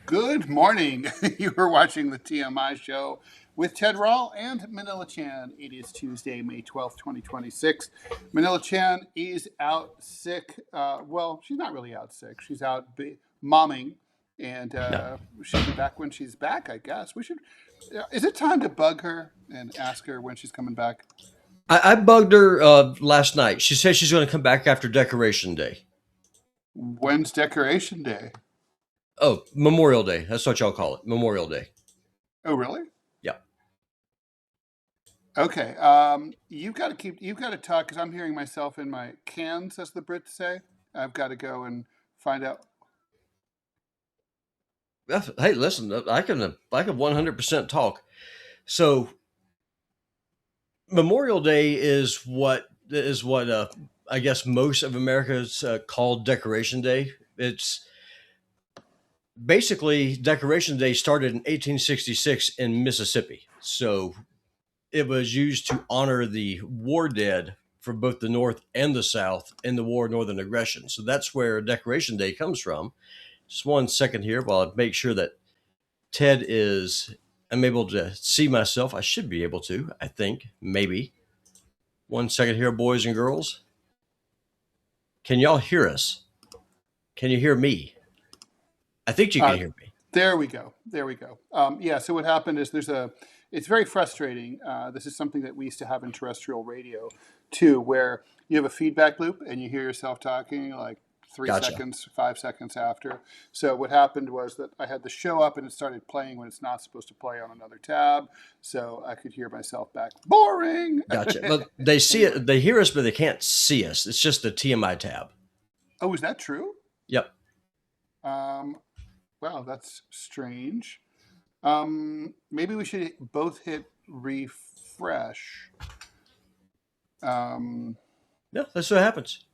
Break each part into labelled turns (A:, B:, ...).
A: Good morning. You are watching the TMI show with Ted Rall and Manila Chan. It is Tuesday, May 12th, 2026. Manila Chan is out sick. Well, she's not really out sick. She's out momming, and
B: No,
A: she'll be back when she's back, I guess. We should. Is it time to bug her and ask her when she's coming back?
B: I bugged her last night. She said she's going to come back after Decoration Day.
A: When's Decoration Day?
B: Oh, Memorial Day. That's what y'all call it. Memorial Day.
A: Oh, really?
B: Yeah.
A: Okay. You've got to talk because I'm hearing myself in my cans, as the Brits say. I've got to go and find out.
B: Hey, listen, I can 100% talk. So Memorial Day is what I guess most of America's called Decoration Day. It's basically Decoration Day started in 1866 in Mississippi. So it was used to honor the war dead from both the North and the South in the war of Northern aggression. So that's where Decoration Day comes from. Just one second here while I make sure that Ted is, I'm able to see myself. I should be able to, I think, maybe. One second here, boys and girls. Can y'all hear us? Can you hear me? I think you can
A: Uh,
B: hear me.
A: there we go. There we go. Yeah. So what happened is it's very frustrating. This is something that we used to have in terrestrial radio too, where you have a feedback loop and you hear yourself talking like three
B: Gotcha.
A: seconds, 5 seconds after. So what happened was that I had the show up and it started playing when it's not supposed to play on another tab. So I could hear myself back. Boring.
B: Gotcha. But they see
A: Anyway.
B: it, they hear us, but they can't see us. It's just the TMI tab.
A: Oh, is that true?
B: Yep.
A: Um, wow, that's strange. Maybe we should both hit refresh. Um,
B: Yeah, that's what happens.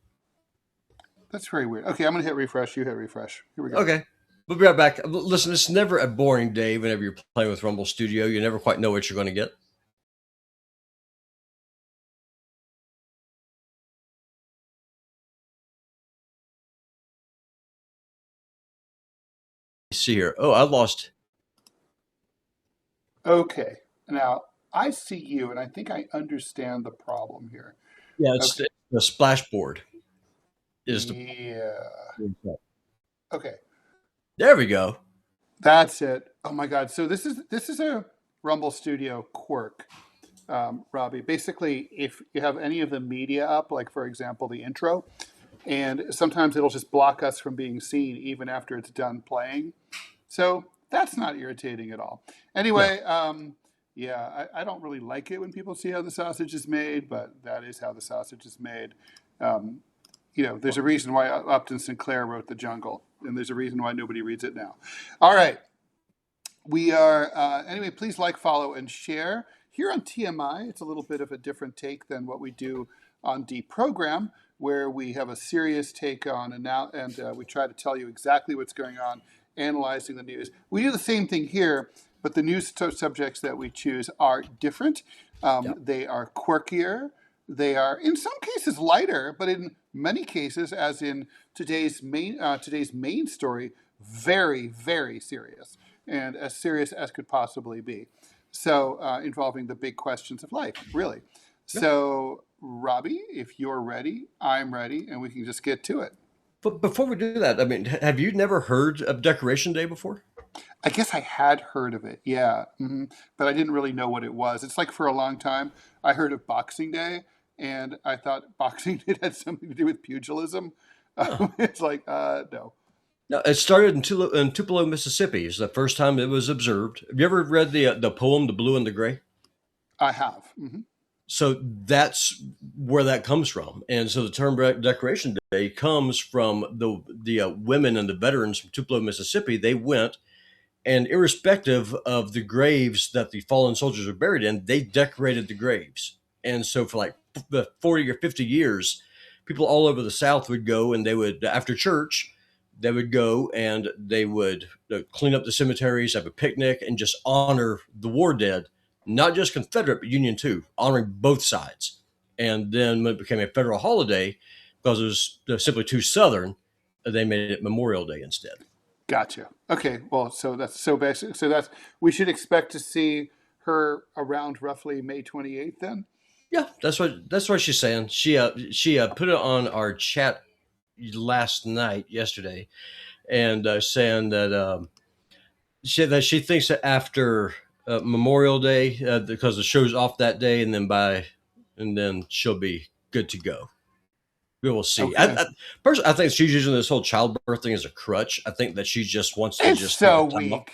A: that's very weird. Okay, I'm gonna hit refresh. You hit refresh. Here we go.
B: Okay. We'll be right back. Listen, it's never a boring day whenever you're playing with Rumble Studio. You never quite know what you're going to get. See here. Oh, I lost.
A: Okay, now I see you, and I think I understand the problem here.
B: Yeah, it's
A: Okay.
B: the splashboard is the.
A: Yeah. Okay,
B: There we go.
A: that's it. Oh my God. So this is a Rumble Studio quirk, Robbie. Basically, if you have any of the media up, like for example the intro, and sometimes it'll just block us from being seen even after it's done playing. So that's not irritating at all.
B: No.
A: Anyway, yeah, I don't really like it when people see how the sausage is made, but that is how the sausage is made. Um, there's a reason why Upton Sinclair wrote The Jungle, and there's a reason why nobody reads it now. All right, we are, anyway, please like, follow, and share. Here on TMI, it's a little bit of a different take than what we do on Deprogram, where we have a serious take on and we try to tell you exactly what's going on, analyzing the news. We do the same thing here, but the news subjects that we choose are different.
B: Yeah.
A: They are quirkier. They are, in some cases, lighter, but in many cases, as in today's main story, very, very serious, and as serious as could possibly be. So, involving the big questions of life, really.
B: Yeah.
A: So, Robbie, if you're ready, I'm ready, and we can just get to it.
B: But before we do that, I mean, have you never heard of Decoration Day before?
A: I guess I had heard of it, yeah, but I didn't really know what it was. It's like for a long time, I heard of Boxing Day, and I thought Boxing Day had something to do with pugilism.
B: No.
A: It's like, no,
B: No, it started in Tupelo, Mississippi. It's the first time it was observed. Have you ever read the poem "The Blue and the Gray"?
A: I have.
B: So that's where that comes from, and so the term Decoration Day comes from the women and the veterans from Tupelo, Mississippi. They went, and irrespective of the graves that the fallen soldiers are buried in, they decorated the graves. And so for like the 40 or 50 years, people all over the South would go and they would, after church, they would go and they would clean up the cemeteries, have a picnic, and just honor the war dead, not just Confederate, but Union too, honoring both sides. And then when it became a federal holiday, because it was simply too Southern, they made it Memorial Day instead.
A: Gotcha. Okay. Well, so that's so basic. So that's we should expect to see her around roughly May 28th then.
B: Yeah, that's what she's saying. She put it on our chat yesterday, and saying that she thinks that after Memorial Day, because the show's off that day, and then she'll be good to go. We will see.
A: Okay.
B: Personally, I think she's using this whole childbirth thing as a crutch. I think that she just wants to
A: It's
B: just take
A: so
B: the time off.
A: weak.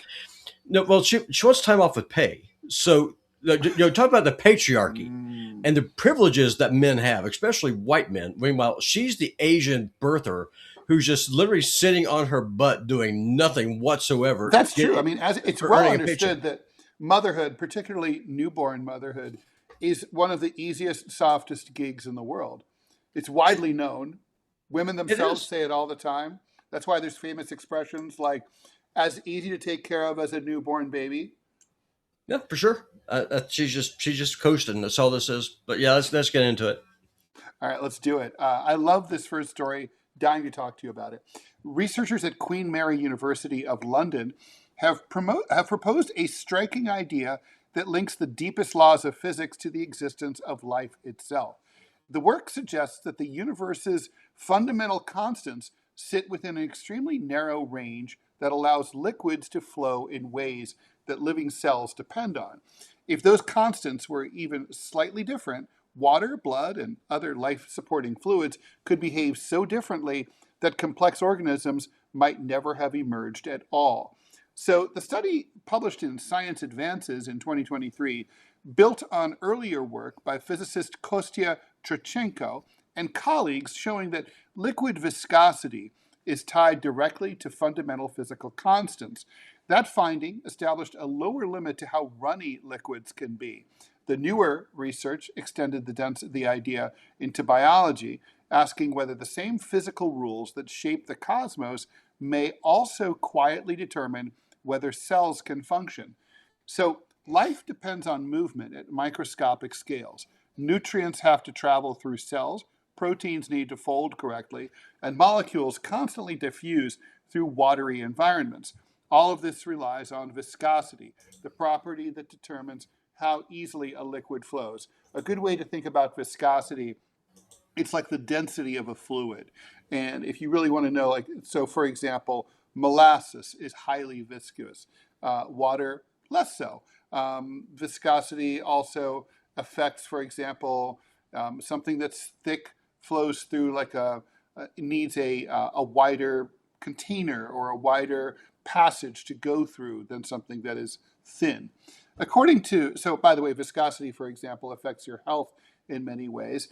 B: No, well, she wants time off with pay. So talk about the patriarchy
A: Mm.
B: and the privileges that men have, especially white men. Meanwhile, she's the Asian birther who's just literally sitting on her butt doing nothing whatsoever,
A: That's true. I mean, as it's well
B: earning a paycheck.
A: understood that motherhood, particularly newborn motherhood, is one of the easiest, softest gigs in the world. It's widely known. Women
B: It
A: themselves
B: is.
A: say it all the time. That's why there's famous expressions like "as easy to take care of as a newborn baby."
B: Yeah, for sure. She's just coasting. That's all this is. But yeah, let's get into it.
A: All right, let's do it. I love this first story. Dying to talk to you about it. Researchers at Queen Mary University of London have proposed a striking idea that links the deepest laws of physics to the existence of life itself. The work suggests that the universe's fundamental constants sit within an extremely narrow range that allows liquids to flow in ways that living cells depend on. If those constants were even slightly different, water, blood, and other life supporting fluids could behave so differently that complex organisms might never have emerged at all. So, the study published in Science Advances in 2023 built on earlier work by physicist Kostya Trochenko and colleagues showing that liquid viscosity is tied directly to fundamental physical constants. That finding established a lower limit to how runny liquids can be. The newer research extended the idea into biology, asking whether the same physical rules that shape the cosmos may also quietly determine whether cells can function. So, life depends on movement at microscopic scales. Nutrients have to travel through cells, proteins need to fold correctly, and molecules constantly diffuse through watery environments. All of this relies on viscosity, the property that determines how easily a liquid flows. A good way to think about viscosity, it's like the density of a fluid. And if you really want to know, like, so for example, molasses is highly viscous, water less so. Viscosity also affects, for example, something that's thick flows through like needs a wider container or a wider passage to go through than something that is thin. So by the way, viscosity, for example, affects your health in many ways.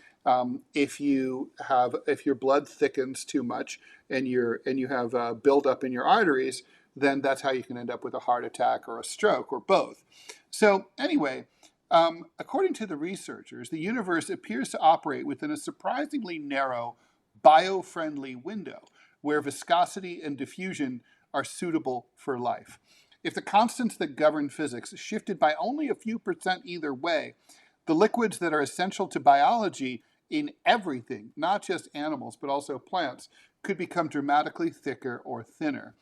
A: If your blood thickens too much and you have buildup in your arteries, then that's how you can end up with a heart attack or a stroke or both. So anyway, according to the researchers, the universe appears to operate within a surprisingly narrow bio-friendly window where viscosity and diffusion are suitable for life. If the constants that govern physics shifted by only a few percent either way, the liquids that are essential to biology in everything, not just animals, but also plants, could become dramatically thicker or thinner.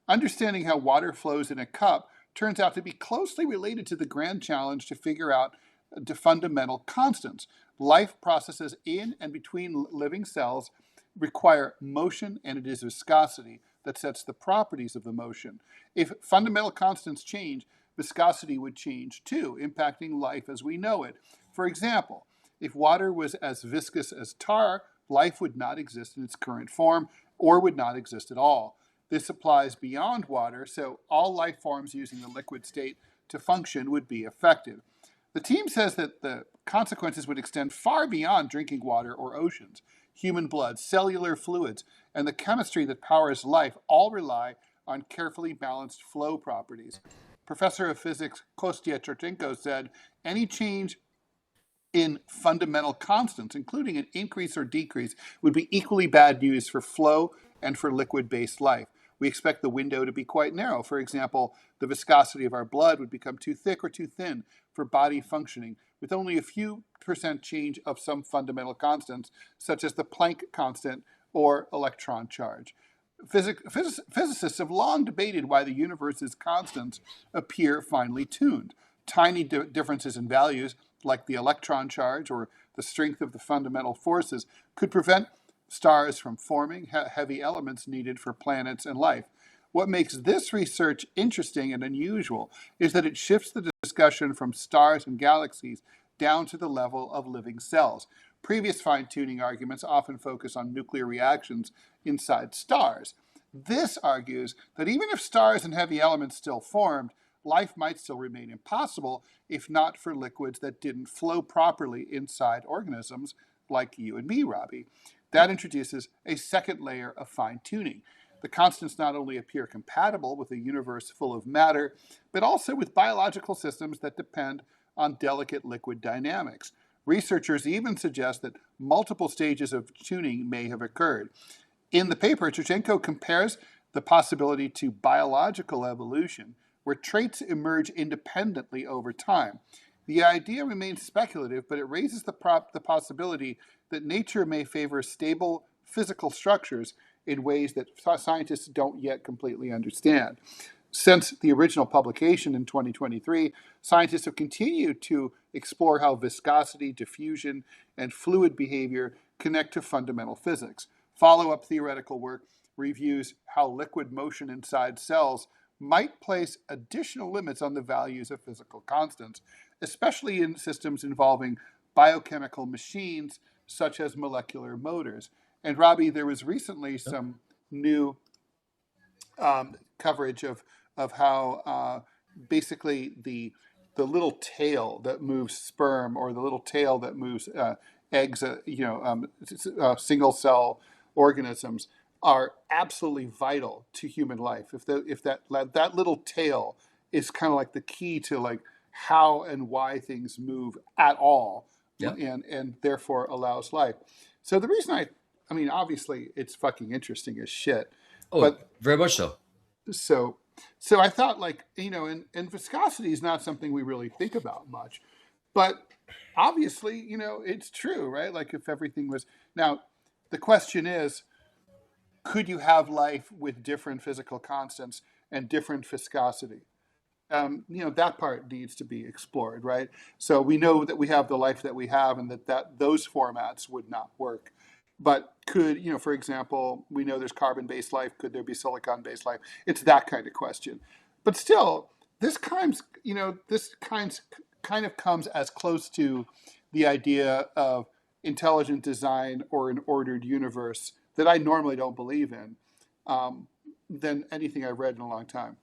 A: Understanding how water flows in a cup turns out to be closely related to the grand challenge to figure out the fundamental constants. Life processes in and between living cells require motion, and it is viscosity that sets the properties of the motion. If fundamental constants change, viscosity would change too, impacting life as we know it. For example, if water was as viscous as tar, life would not exist in its current form or would not exist at all. This applies beyond water, so all life forms using the liquid state to function would be affected. The team says that the consequences would extend far beyond drinking water or oceans. Human blood, cellular fluids, and the chemistry that powers life all rely on carefully balanced flow properties. Professor of physics Kostya Trochenko said any change in fundamental constants, including an increase or decrease, would be equally bad news for flow and for liquid-based life. We expect the window to be quite narrow. For example, the viscosity of our blood would become too thick or too thin for body functioning, with only a few percent change of some fundamental constants, such as the Planck constant or electron charge. physicists have long debated why the universe's constants appear finely tuned. Tiny differences in values, like the electron charge or the strength of the fundamental forces, could prevent stars from forming heavy elements needed for planets and life. What makes this research interesting and unusual is that it shifts the discussion from stars and galaxies down to the level of living cells. Previous fine-tuning arguments often focus on nuclear reactions inside stars. This argues that even if stars and heavy elements still formed, life might still remain impossible if not for liquids that didn't flow properly inside organisms like you and me, Robbie. That introduces a second layer of fine-tuning. The constants not only appear compatible with a universe full of matter, but also with biological systems that depend on delicate liquid dynamics. Researchers even suggest that multiple stages of tuning may have occurred. In the paper, Churchenko compares the possibility to biological evolution, where traits emerge independently over time. The idea remains speculative, but it raises the possibility that nature may favor stable physical structures in ways that scientists don't yet completely understand. Since the original publication in 2023, scientists have continued to explore how viscosity, diffusion, and fluid behavior connect to fundamental physics. Follow-up theoretical work reviews how liquid motion inside cells might place additional limits on the values of physical constants, especially in systems involving biochemical machines such as molecular motors. And Robbie, there was recently some new coverage of how basically the little tail that moves sperm or the little tail that moves eggs, single cell organisms are absolutely vital to human life. If that little tail is kind of like the key to like how and why things move at all,
B: Yeah.
A: and therefore allows life. So the reason I mean, obviously it's fucking interesting as shit,
B: Oh,
A: but
B: very much so.
A: so I thought like, and viscosity is not something we really think about much, but obviously, it's true, right? Like if everything was, now the question is, could you have life with different physical constants and different viscosity? That part needs to be explored, right? So we know that we have the life that we have and that those formats would not work. But could, for example, we know there's carbon-based life. Could there be silicon-based life? It's that kind of question. But still, this kind of comes as close to the idea of intelligent design or an ordered universe that I normally don't believe in than anything I've read in a long time.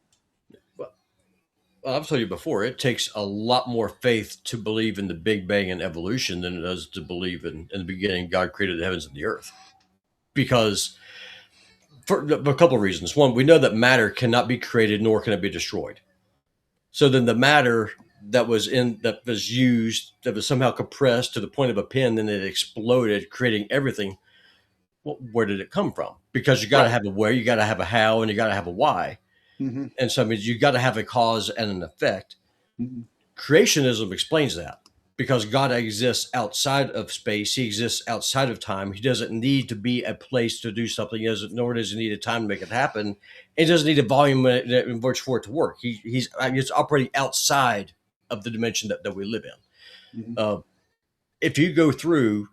B: Well, I've told you before, it takes a lot more faith to believe in the Big Bang and evolution than it does to believe in the beginning God created the heavens and the earth. Because for a couple of reasons. One, we know that matter cannot be created nor can it be destroyed. So then the matter that was used, that was somehow compressed to the point of a pin, then it exploded, creating everything. Well, where did it come from? Because you got to have a where, you got to have a how, and you got to have a why.
A: Mm-hmm.
B: And so, I mean, you got to have a cause and an effect.
A: Mm-hmm.
B: Creationism explains that because God exists outside of space. He exists outside of time. He doesn't need to be a place to do something. Nor does he need a time to make it happen. He doesn't need a volume in which for it to work. He's operating outside of the dimension that we live in.
A: Mm-hmm.
B: If you go through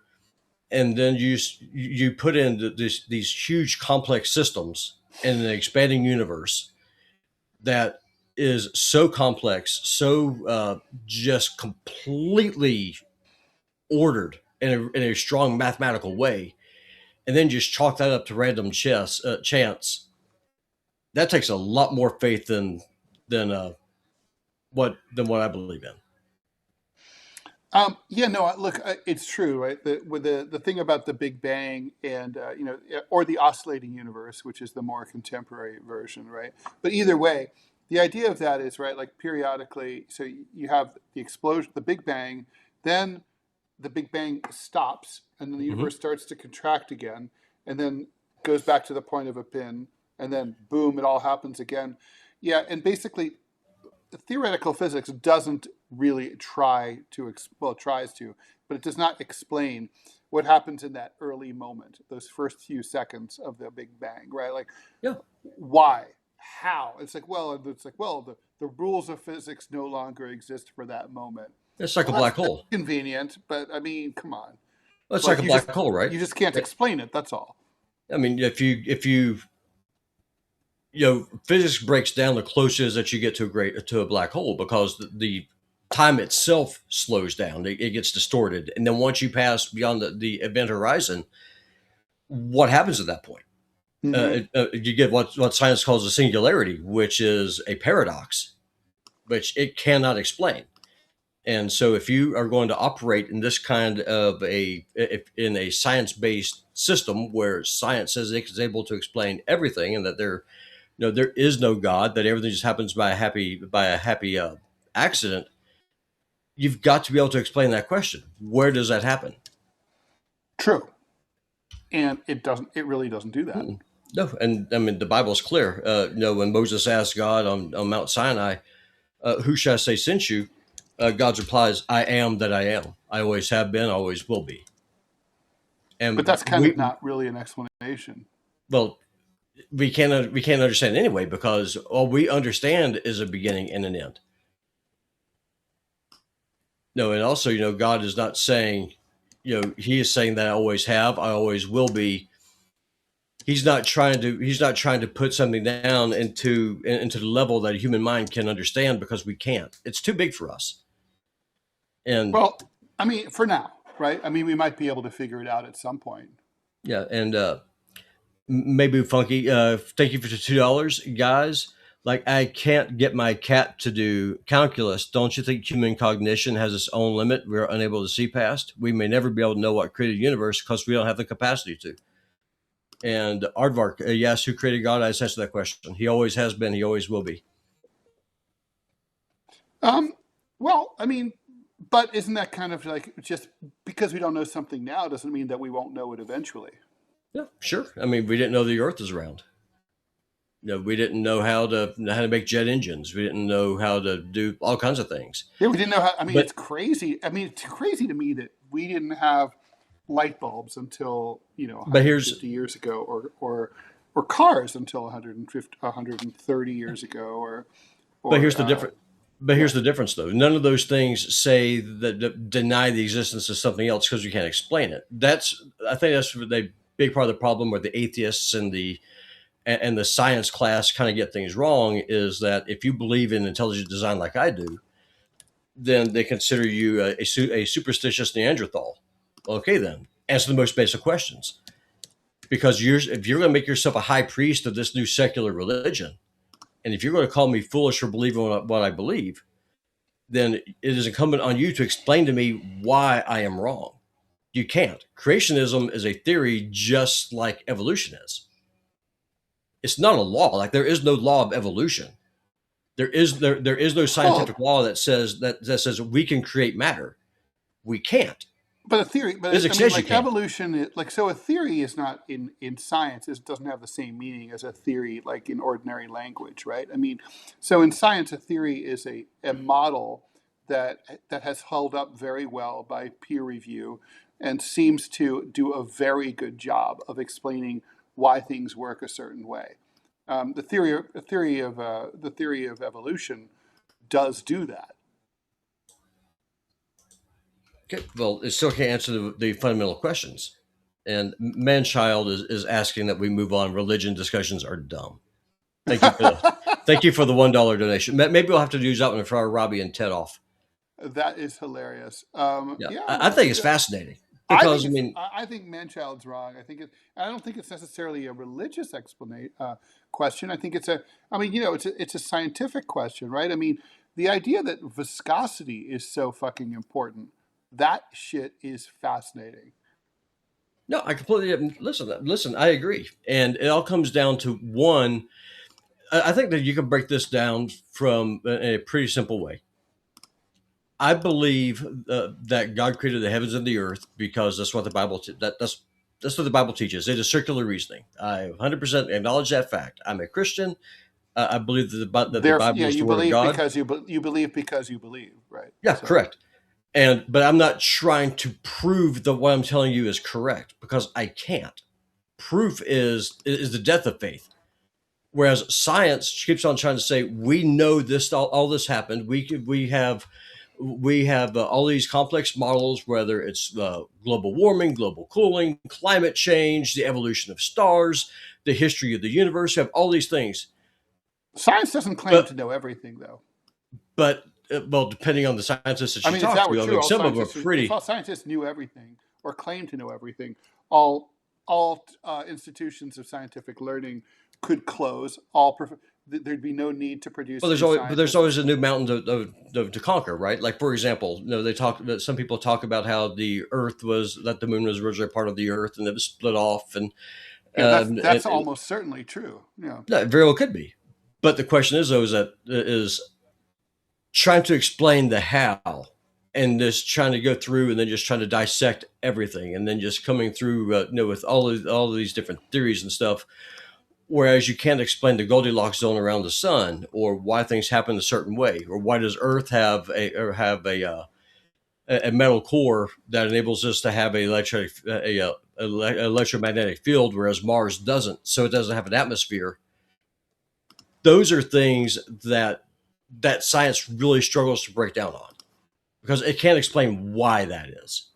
B: and then you put in these huge complex systems in an expanding universe that is so complex, so just completely ordered in a strong mathematical way, and then just chalk that up to random chance. That takes a lot more faith than what I believe in.
A: Look, it's true, right? The thing about the Big Bang and or the oscillating universe, which is the more contemporary version, right? But either way, the idea of that is, right, like periodically, so you have the explosion, the Big Bang, then the Big Bang stops, and then the universe starts to contract again, and then goes back to the point of a pin, and then boom, it all happens again. Yeah, and basically, theoretical physics doesn't really tries to, but it does not explain what happens in that early moment, those first few seconds of the Big Bang, right? Like,
B: Yeah,
A: why, how? It's like, well, the rules of physics no longer exist for that moment.
B: it's like a
A: Well,
B: black
A: that's
B: hole.
A: convenient, but I mean, come on.
B: Well, it's like
A: Like
B: a black hole, right?
A: you just can't
B: Eh,
A: explain it. That's all.
B: I mean, if you physics breaks down the closest that you get to a black hole, because the time itself slows down, it gets distorted, and then once you pass beyond the event horizon, what happens at that point?
A: Hmm.
B: You get what science calls a singularity, which is a paradox, which it cannot explain. And so, if you are going to operate in this kind of in a science-based system where science says it is able to explain everything, and that there is no God, that everything just happens by a happy accident, you've got to be able to explain that question. Where does that happen?
A: True, and it doesn't. It really doesn't do that.
B: Mm-mm. No, and I mean the Bible's clear. When Moses asked God on Mount Sinai, "Who shall I say sent you?" God's replies, "I am that I am. I always have been, always will be."
A: But
B: And
A: that's kind of not really an explanation.
B: well, we can't understand anyway, because all we understand is a beginning and an end. No, and also, God is not saying, He is saying that I always have, I always will be. He's not trying to put something down into the level that a human mind can understand, because we can't. It's too big for us. And
A: Well, I mean, for now, right? I mean, we might be able to figure it out at some point.
B: yeah, and maybe funky. Thank you for the $2, guys. Like, I can't get my cat to do calculus. Don't you think human cognition has its own limit we're unable to see past? We may never be able to know what created the universe because we don't have the capacity to. And Aardvark, yes, who created God? I answered that question. He always has been. He always will be.
A: Um, well, I mean, but isn't that kind of like, just because we don't know something now doesn't mean that we won't know it eventually?
B: Yeah, sure. I mean, we didn't know the Earth is round. We didn't know how to make jet engines. We didn't know how to do all kinds of things.
A: Yeah, we didn't know how. I mean,
B: But
A: it's crazy. I mean, it's crazy to me that we didn't have light bulbs until
B: but here's
A: 150 years ago, or cars until 150, 130 years ago,
B: but here's
A: or
B: the difference. But
A: yeah.
B: here's the difference, though. None of those things say that deny the existence of something else because you can't explain it. I think that's the big part of the problem where the atheists and the science class kind of get things wrong, is that if you believe in intelligent design like I do, then they consider you a superstitious Neanderthal. Okay, then answer the most basic questions, because if you're going to make yourself a high priest of this new secular religion, and if you're going to call me foolish for believing what I believe, then it is incumbent on you to explain to me why I am wrong. You can't. Creationism is a theory just like evolution is. It's not a law. Like, there is no law of evolution. There is no
A: Well,
B: scientific law that says we can create matter. We can't.
A: but a theory, but I
B: Physics
A: mean,
B: says you
A: like
B: can't.
A: evolution, like, so a theory is not in science. It doesn't have the same meaning as a theory, like in ordinary language, right? I mean, so in science, a theory is a model that has held up very well by peer review and seems to do a very good job of explaining why things work a certain way. The theory of evolution does do that.
B: Okay. Well, it still can't answer the fundamental questions. And Manchild is asking that we move on. Religion discussions are dumb. Thank you for the $1 donation. Maybe we'll have to use that one for our Robbie and Ted off.
A: That is hilarious.
B: Yeah,
A: Yeah,
B: I think it's fascinating,
A: I think
B: because I mean,
A: I think Manchild's wrong. I don't think it's necessarily a religious explanation question. I think it's a. I mean, it's a scientific question, right? I mean, the idea that viscosity is so fucking important. That shit is fascinating.
B: no, I completely listen. I agree, and it all comes down to one. I think that you can break this down from in a pretty simple way. I believe that God created the heavens and the earth because that's what the Bible that's what the Bible teaches. It is circular reasoning. I 100% acknowledge that fact. I'm a Christian. I believe that the
A: There,
B: Bible
A: yeah,
B: is the
A: you
B: Word of
A: believe
B: God.
A: because you believe because you believe, right?
B: Yeah,
A: So
B: correct. But I'm not trying to prove that what I'm telling you is correct because I can't. Proof is the death of faith. Whereas science keeps on trying to say we know this all this happened. We have all these complex models, whether it's global warming, global cooling, climate change, the evolution of stars, the history of the universe. We have all these things,
A: science doesn't claim
B: but
A: to know everything, though.
B: well, depending on the scientists that
A: I
B: you
A: mean, if
B: talk
A: that were
B: to, I
A: true,
B: mean, some of them are
A: if
B: pretty.
A: all scientists knew everything or claimed to know everything, all institutions of scientific learning could close. There'd be no need to produce new
B: But there's
A: scientists.
B: always a new mountain to conquer, right? Like for example, they talk. Some people talk about how the moon was originally part of the Earth and it was split off,
A: Yeah, that's
B: and
A: almost certainly true. Yeah.
B: no, it very well could be. But the question is, though, is trying to explain the how, and just trying to go through and then just trying to dissect everything, and then just coming through, with all of these different theories and stuff. Whereas you can't explain the Goldilocks zone around the sun, or why things happen a certain way, or why does Earth have a metal core that enables us to have electromagnetic field, whereas Mars doesn't, so it doesn't have an atmosphere. Those are things that science really struggles to break down on because it can't explain why that is.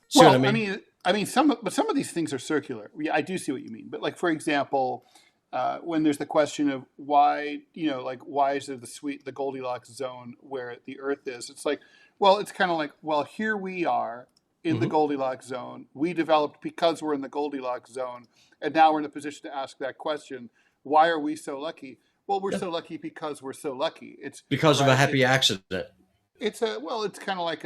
B: See what I
A: Well,
B: mean?
A: some of these things are circular. Yeah, I do see what you mean. But like for example, when there's the question of why, like why is there the Goldilocks zone where the Earth is? It's like, well, it's kind of like, well, here we are in the
B: Hmm.
A: Goldilocks zone. We developed because we're in the Goldilocks zone, and now we're in a position to ask that question. Why are we so lucky? Well, we're
B: Yeah,
A: so lucky because we're so lucky. It's
B: because of a
A: right.
B: happy accident.
A: It's kind of like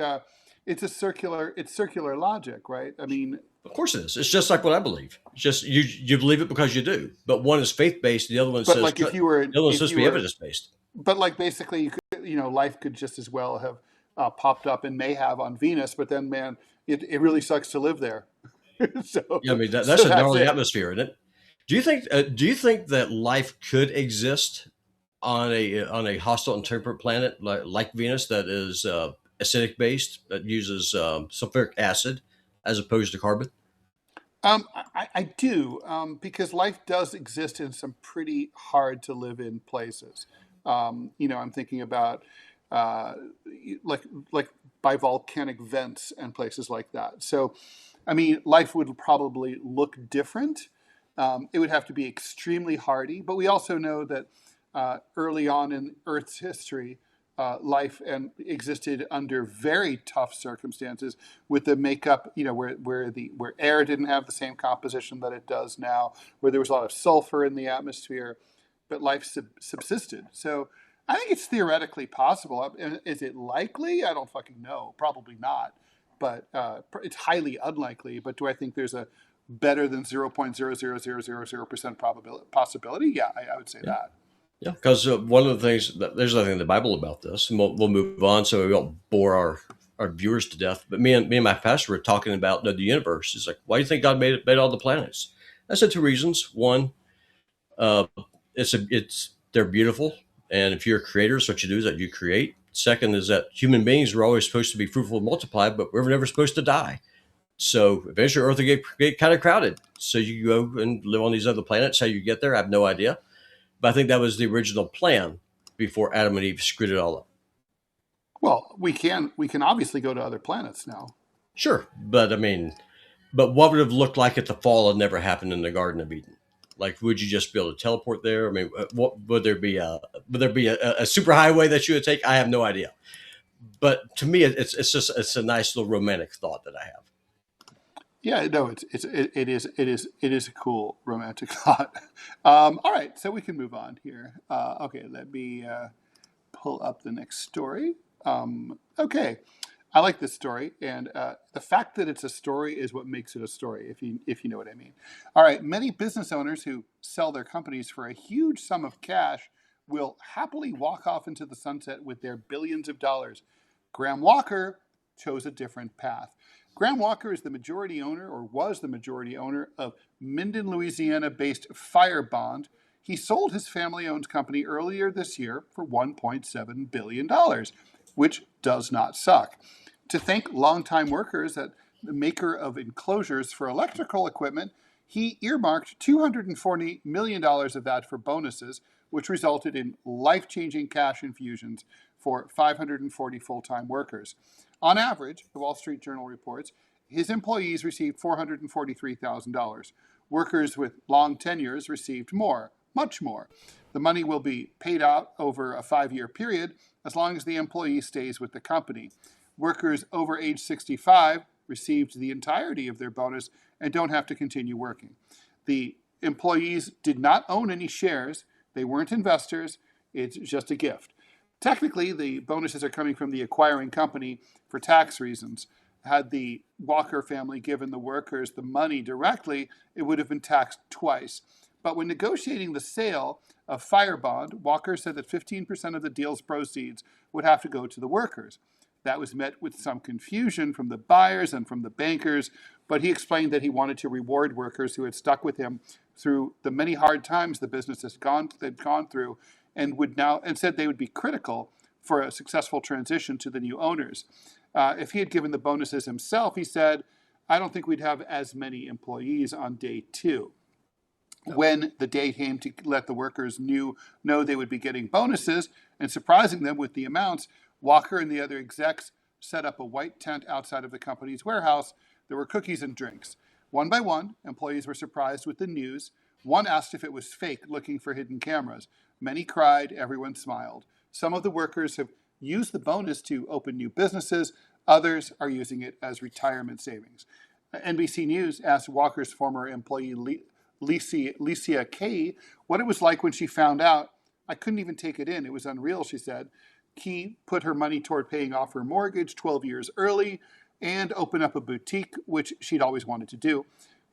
A: it's circular logic, right? I mean,
B: Of course it is. It's just like what I believe. It's just you believe it because you do. But one is faith based. The other one
A: but
B: says
A: like
B: the other one's supposed to be evidence based.
A: but like basically life could just as well have popped up and may have on Venus, but then man, it really sucks to live there.
B: Yeah, I
A: so
B: mean that's
A: so
B: a
A: that's
B: gnarly
A: it.
B: atmosphere, isn't it? Do you think that life could exist on a hostile and temperate planet like Venus that is acidic based that uses sulfuric acid as opposed to carbon?
A: I do because life does exist in some pretty hard to live in places. I'm thinking about uh, like like by volcanic vents and places like that. So, I mean, life would probably look different. It would have to be extremely hardy, but we also know that early on in Earth's history, life and existed under very tough circumstances with the makeup, where air didn't have the same composition that it does now, where there was a lot of sulfur in the atmosphere, but life subsisted. So I think it's theoretically possible. Is it likely? I don't fucking know. Probably not. But it's highly unlikely. But do I think there's a better than 0.00000% probability possibility? Yeah, I would say
B: Yeah.
A: that.
B: Yeah, because one of the things there's nothing in the Bible about this, and we'll move on so we won't bore our viewers to death. But me and my pastor were talking about the universe. He's like, "Why do you think God made all the planets?" I said two reasons. One, uh, it's they're beautiful, and if you're a creator, so what you do is that you create. Second is that human beings were always supposed to be fruitful and multiply, but we're never supposed to die. So eventually, Earth will get kind of crowded. So you go and live on these other planets. How you get there, I have no idea. But I think that was the original plan before Adam and Eve screwed it all up.
A: Well, we can obviously go to other planets now.
B: Sure, but I mean, but what would it have looked like if the fall had never happened in the Garden of Eden? Like, would you just be able to teleport there? I mean, what would there be a super highway that you would take? I have no idea. But to me, it's a nice little romantic thought that I have.
A: Yeah, no, it is a cool romantic thought. All right, so we can move on here. Okay, let me pull up the next story. Okay, I like this story, and the fact that it's a story is what makes it a story. If you know what I mean. All right, many business owners who sell their companies for a huge sum of cash will happily walk off into the sunset with their billions of dollars. Graham Walker chose a different path. Graham Walker is the majority owner, or was the majority owner, of Minden, Louisiana based Firebond. He sold his family-owned company earlier this year for $1.7 billion, which does not suck. To thank longtime workers at the maker of enclosures for electrical equipment, he earmarked $240 million of that for bonuses, which resulted in life-changing cash infusions for 540 full-time workers. On average, the Wall Street Journal reports, his employees received $443,000. Workers with long tenures received more, much more. The money will be paid out over a 5-year period as long as the employee stays with the company. Workers over age 65 received the entirety of their bonus and don't have to continue working. The employees did not own any shares. They weren't investors. It's just a gift. Technically, the bonuses are coming from the acquiring company for tax reasons. Had the Walker family given the workers the money directly, it would have been taxed twice. But when negotiating the sale of Firebond, Walker said that 15% of the deal's proceeds would have to go to the workers. That was met with some confusion from the buyers and from the bankers, but he explained that he wanted to reward workers who had stuck with him through the many hard times the business had gone through, and said they would be critical for a successful transition to the new owners. If he had given the bonuses himself, he said, I don't think we'd have as many employees on day 2. When the day came to let the workers know they would be getting bonuses and surprising them with the amounts, Walker and the other execs set up a white tent outside of the company's warehouse. There were cookies and drinks. One by one, employees were surprised with the news. One asked if it was fake, looking for hidden cameras. Many cried, everyone smiled. Some of the workers have used the bonus to open new businesses. Others are using it as retirement savings. NBC News asked Walker's former employee, Licia Kay, what it was like when she found out. I couldn't even take it in. It was unreal, she said. Key put her money toward paying off her mortgage 12 years early and open up a boutique, which she'd always wanted to do.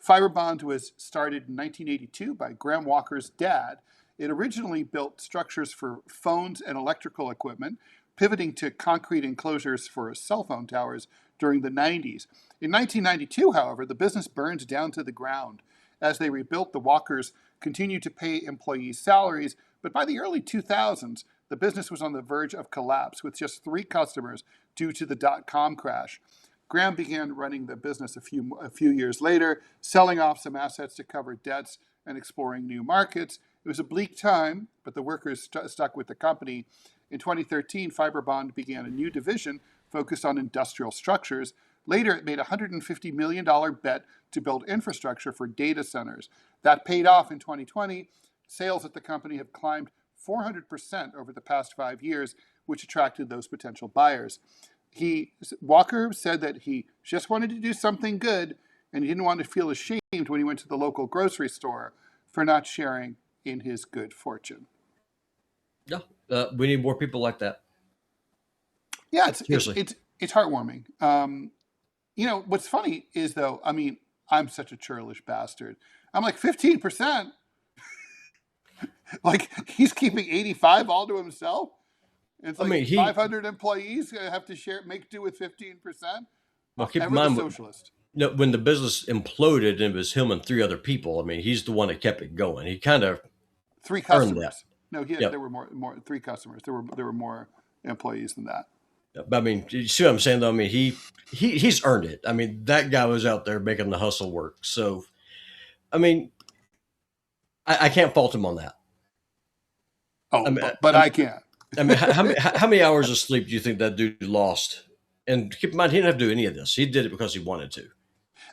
A: Fiberbond was started in 1982 by Graham Walker's dad. It originally built structures for phones and electrical equipment, pivoting to concrete enclosures for cell phone towers during the 90s. In 1992, however, the business burned down to the ground. As they rebuilt, the Walkers continued to pay employees salaries, but by the early 2000s, the business was on the verge of collapse with just 3 customers due to the dot-com crash. Graham began running the business a few years later, selling off some assets to cover debts and exploring new markets. It was a bleak time, but the workers stuck with the company. In 2013, Fiberbond began a new division focused on industrial structures. Later, it made a $150 million bet to build infrastructure for data centers. That paid off in 2020. Sales at the company have climbed 400% over the past 5 years, which attracted those potential buyers. Walker said that he just wanted to do something good, and he didn't want to feel ashamed when he went to the local grocery store for not sharing in his good fortune.
B: Yeah, we need more people like that.
A: Yeah, it's heartwarming. What's funny is, though, I mean, I'm such a churlish bastard. I'm like, 15%? Like, he's keeping 85 all to himself? It's like 500 employees have to make do with 15%?
B: Well, keep in mind,
A: socialist.
B: When the business imploded and it was him and 3 other people, I mean, he's the one that kept it going. He kind of
A: 3 customers. No, there were more 3 customers. There were more employees than that.
B: I mean, you see what I'm saying, though? I mean, he's earned it. I mean, that guy was out there making the hustle work. So, I mean, I can't fault him on that.
A: Oh, but I can't.
B: I mean, how many hours of sleep do you think that dude lost? And keep in mind, he didn't have to do any of this. He did it because he wanted to.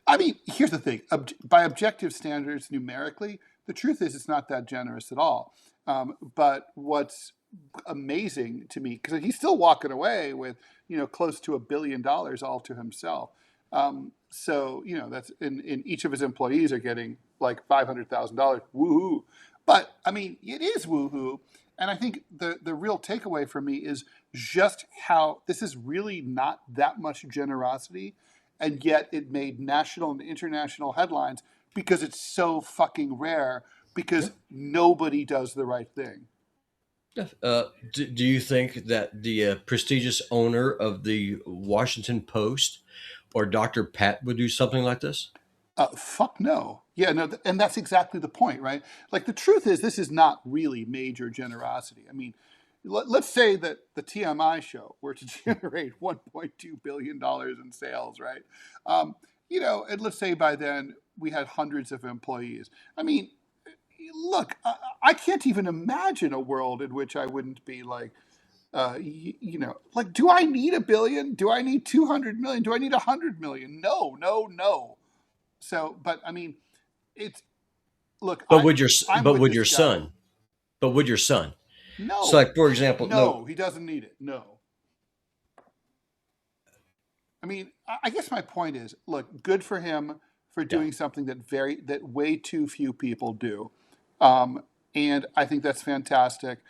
A: I mean, here's the thing. By objective standards, numerically, the truth is it's not that generous at all. But what's amazing to me, because he's still walking away with, close to $1 billion all to himself. So, that's in each of his employees are getting like $500,000. Woohoo. But I mean, it is woohoo. And I think the real takeaway for me is just how this is really not that much generosity, and yet it made national and international headlines because it's so fucking rare, because nobody does the right thing.
B: Do you think that the prestigious owner of the Washington Post or Dr. Pat would do something like this?
A: Fuck no. Yeah, no, and that's exactly the point, right? Like the truth is, this is not really major generosity. I mean, let's say that the TMI show were to generate $1.2 billion in sales, right? Um, and let's say by then we had hundreds of employees. I mean, look, I can't even imagine a world in which I wouldn't be like, like, do I need a billion? Do I need 200 million? Do I need 100 million? No, no, no. So, but I mean, it's look,
B: But would
A: I'm
B: but
A: with
B: would
A: this
B: your
A: guy.
B: son? But would your son? So,
A: No,
B: like for example, no,
A: no, he doesn't need it. No. I mean, I guess my point is, look, good for him for
B: yeah,
A: doing something that way too few people do, um, and I think that's fantastic.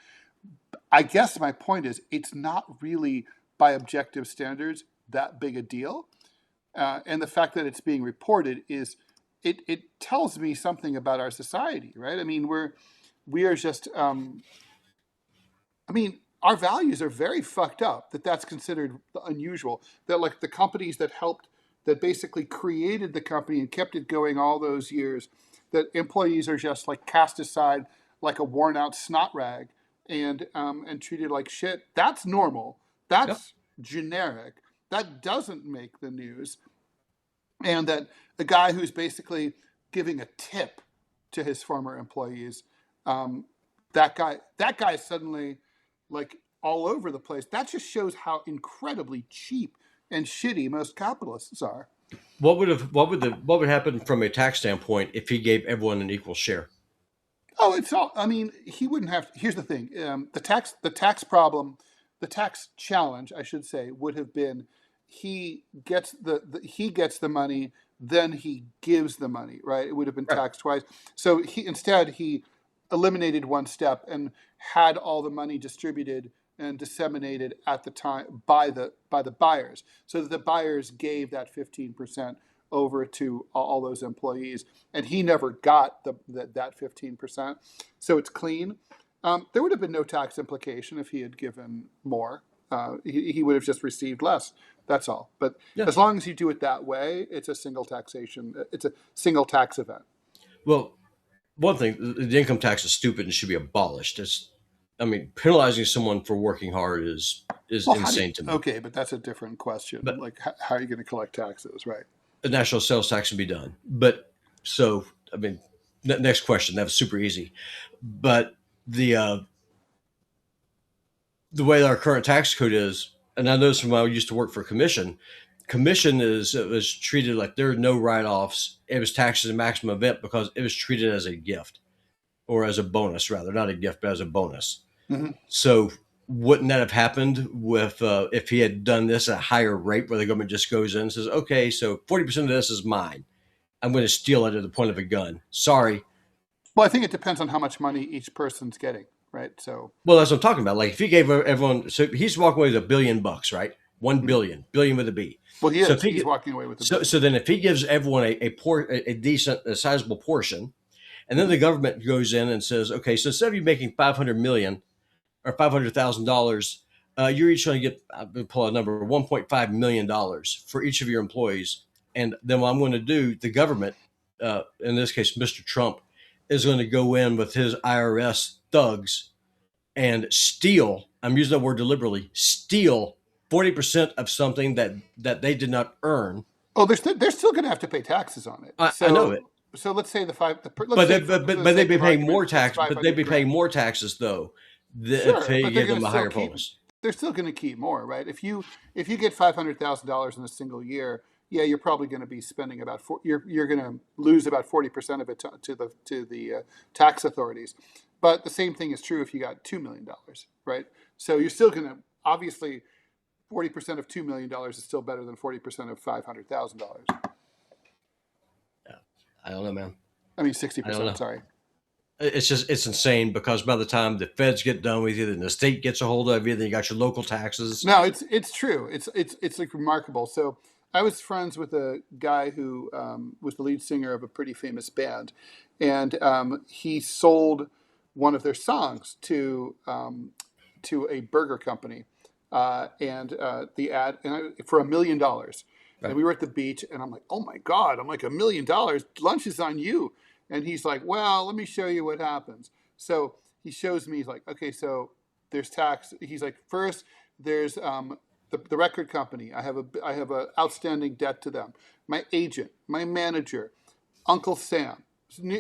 A: I guess my point is, it's not really by objective standards that big a deal, and the fact that it's being reported is it tells me something about our society, right? I mean, we are just I mean, our values are very fucked up that that's considered unusual. That like the companies that helped, that basically created the company and kept it going all those years, that employees are just like cast aside like a worn out snot rag and treated like shit. That's normal.
B: yeah.
A: That's generic. That doesn't make the news. And that the guy who's basically giving a tip to his former employees, um, that guy suddenly like all over the place. That just shows how incredibly cheap and shitty most capitalists are.
B: What would happen from a tax standpoint if he gave everyone an equal share?
A: Oh, it's all. I mean, he wouldn't have. Here's the thing: the tax problem, the tax challenge, I should say, would have been he gets the money, then he gives the money. Right? It would have been
B: Right.
A: taxed twice. So he eliminated one step and had all the money distributed and disseminated at the time by the buyers, so that the buyers gave that 15% over to all those employees, and he never got that 15%. So it's clean. There would have been no tax implication if he had given more. He would have just received less. That's all. But
B: Yeah.
A: as long as you do it that way, it's a single taxation. It's a single tax event.
B: Well, one thing, the income tax is stupid and should be abolished. I mean, penalizing someone for working hard is
A: Well, how do you?
B: insane to me.
A: Okay, but that's a different question.
B: But
A: Like, how are you going to collect taxes, right?
B: the national sales tax would be done. But so, I mean, next question. That was super easy. But the uh, the way our current tax code is, and I noticed from when I used to work for commission is treated like there are no write offs. It was taxed as a maximum event because it was treated as a gift or as a bonus, rather, not a gift, but as a bonus.
A: Mm-hmm.
B: So wouldn't that have happened with if he had done this at a higher rate, where the government just goes in and says, "Okay, so 40% of this is mine. I'm going to steal it at the point of a gun." Sorry.
A: Well, I think it depends on how much money each person's getting, right? So,
B: Well, that's what I'm talking about. Like if he gave everyone, so he's walking away with $1 billion, right? One
A: mhm.
B: billion, billion with a B.
A: Well, he
B: So if
A: is.
B: he
A: He's walking away with a
B: so
A: billion.
B: so then if he gives everyone a decent, a sizable portion, and then
A: Mm-hmm.
B: the government goes in and says, okay, so instead of you making 500 million or $500,000, you're each going to get, I'll pull out a number, $1.5 million for each of your employees. And then what I'm going to do, the government, in this case, Mr. Trump, is going to go in with his IRS thugs and steal. I'm using that word deliberately. Steal 40% of something that they did not earn.
A: Oh, they're still going to have to pay taxes on it.
B: I know it,
A: So let's say let's
B: but
A: say for the
B: they'd
A: sake
B: be
A: of
B: paying more
A: argument, it's
B: tax. But they'd
A: 500
B: be paying
A: grand.
B: more taxes though if
A: Sure,
B: they
A: but they're
B: give
A: going
B: them
A: to
B: a
A: still
B: higher
A: keep.
B: bonus.
A: They're still going to keep more, right? If you get $500,000 in a single year, yeah, you're probably going to be spending about you're going to lose about 40% of it to the tax authorities. But the same thing is true if you got $2 million, right? So you're still going to obviously 40% of $2 million is still better than 40% of $500,000.
B: Yeah, I don't know, man.
A: I mean,
B: I don't
A: 60%.
B: know.
A: Sorry.
B: It's insane because by the time the feds get done with you, then the state gets a hold of you, then you got your local taxes.
A: No, it's true. It's like remarkable. So I was friends with a guy who was the lead singer of a pretty famous band, and he sold one of their songs to a burger company, and the ad for $1 million. And
B: Right.
A: we were at the beach, and I'm like, oh my God, I'm like $1 million. Lunch is on you. And he's like, well, let me show you what happens. So he shows me, he's like, okay, so there's tax. He's like, first, there's the record company. I have a outstanding debt to them. My agent, my manager, Uncle Sam,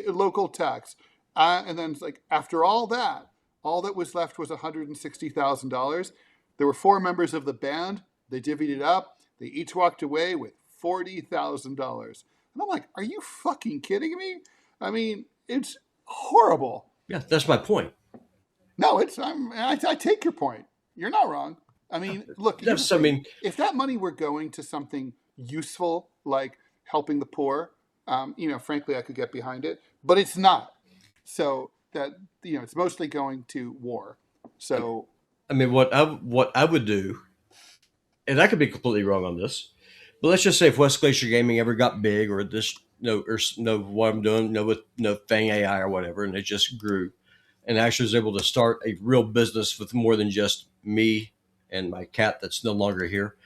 A: local tax. And then it's like, after all that was left was $160,000. There were four members of the band. They divvied it up. They each walked away with $40,000. And I'm like, are you fucking kidding me? I mean, it's horrible.
B: Yeah, that's my point.
A: No, I take your point. You're not wrong. I mean, look, here's
B: That's,
A: the
B: I
A: thing.
B: mean,
A: If that money were going to something useful, like helping the poor, frankly, I could get behind it. But it's not. So that, it's mostly going to war. So
B: I mean, what I would do, and I could be completely wrong on this, but let's just say if West Glacier Gaming ever got big, or this, what I'm doing, with Fang AI or whatever, and it just grew, and actually was able to start a real business with more than just me and my cat that's no longer here.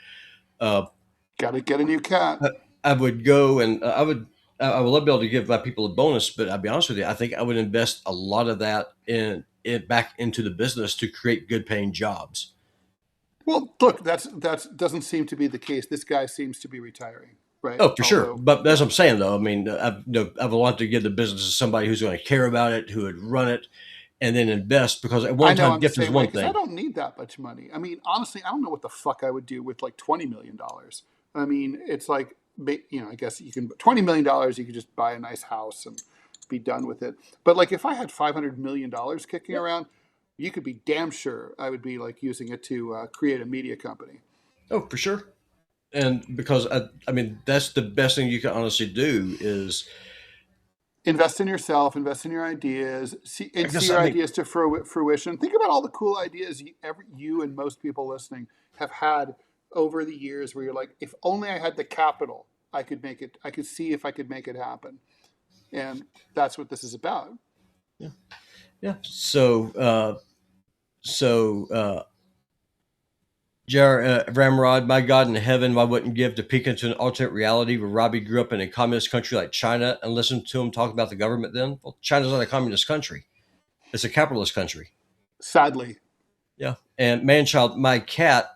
B: Uh,
A: got to get a new cat.
B: I would go and I would love to be able to give my people a bonus, but I'll be honest with you, I think I would invest a lot of that in it back into the business to create good paying jobs.
A: Well, look, that's doesn't seem to be the case. This guy seems to be retiring, right?
B: Oh, for sure.
A: Although,
B: But that's
A: yeah,
B: what I'm saying, though. I mean, I've a lot to give the business to somebody who's going to care about it, who would run it, and then invest. Because at
A: I
B: one
A: know
B: time,
A: I'm the
B: gift is
A: same way
B: one
A: because I
B: thing.
A: don't need that much money. I mean, honestly, I don't know what the fuck I would do with like $20 million. I mean, it's like, I guess you can $20 million. You could just buy a nice house and be done with it. But like, if I had $500 million kicking
B: Yeah.
A: around, you could be damn sure I would be like using it to create a media company.
B: Oh, for sure. And because I mean, that's the best thing you can honestly do is,
A: Invest in yourself, invest in your ideas,
B: I
A: see
B: guess,
A: your
B: I mean,
A: ideas to fruition. Think about all the cool ideas you and most people listening have had over the years where you're like, if only I had the capital, I could make it, I could see if I could make it happen. And that's what this is about.
B: yeah, yeah. So, Ramrod, my God in heaven, I wouldn't give to peek into an alternate reality where Robbie grew up in a communist country like China and listen to him talk about the government then. Well, China's not a communist country, it's a capitalist country.
A: Sadly,
B: Yeah. And Manchild, my cat,